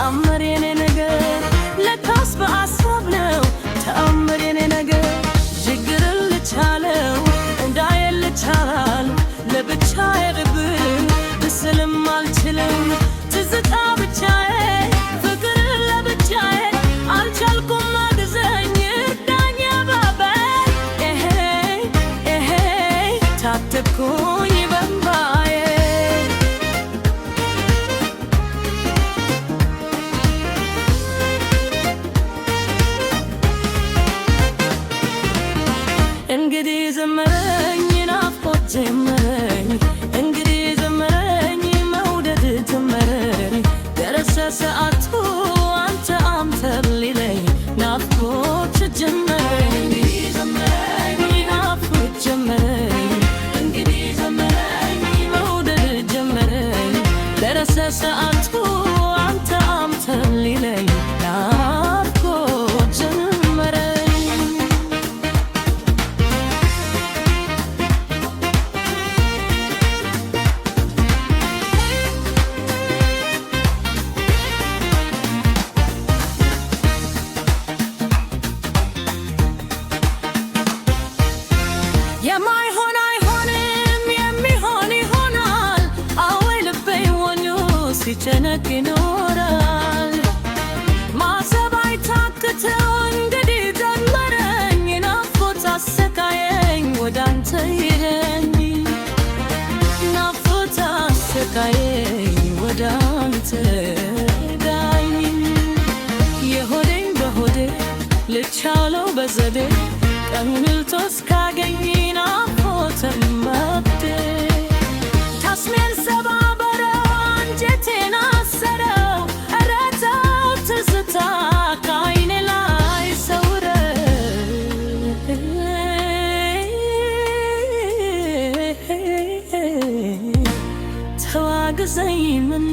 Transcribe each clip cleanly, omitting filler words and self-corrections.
ተአምር የኔ ነገር ለካስ በአሳብ ነው ተአምር የኔ ነገር ችግርን ልቻለው እንዳየል ልቻላል ለብቻዬ ልብን ብስልም አልችልም ትዝታ ብቻዬ ፍቅር ለብቻዬ አልቻልኩም አግዘኝ እርዳኝ አባበል ታተብኩኝ በእምባዬ እንግዲህ ዘመረኝ ናፍቆት ጀመረኝ እንግዲህ ዘመረኝ መውደድ ጀመረኝ ደረሰ ሰዓቱ አንተ አንተ ሊለኝ ናፍቆት ጀመረኝ እንግዲህ ዘመረኝ ናፍቆት ጀመረኝ እንግዲህ ዘመረኝ መውደድ ጀመረኝ ደረሰ ሰዓቱ አንተ አንተ ሊለኝ ናፍቆት ጀመረኝ የማይሆን አይሆንም የሚሆን ይሆናል አወይ ልቤ ወኙ ሲጨነቅ ይኖራል ማሰብ አይታክተው እንግዲህ ጀመረኝ ናፍቆት አሰቃየኝ ወዳንተ ይረኝ ናፍቆት አሰቃየኝ ወዳንተ ዳኝ የሆዴን በሆዴ ልቻለው በዘዴ ቀኑን ልቶ እስካገኝ ናፍቆትን መብቴ ታስሜን ሰባበረው አንጀቴን አሰረው ኧረ ተው ትዝታ ከዓይኔ ላይ ሰውረው ተው አግዘኝ ምን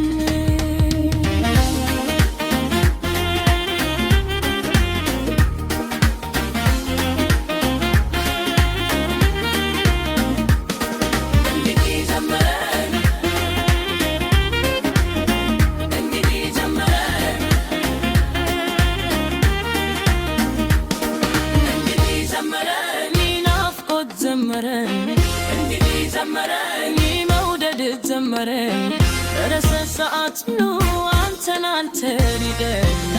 እንግዲህ ዘመረኝ መውደድ ጀመረኝ ደረሰ ሰዓቱ አንተን አንተ ሊለኝ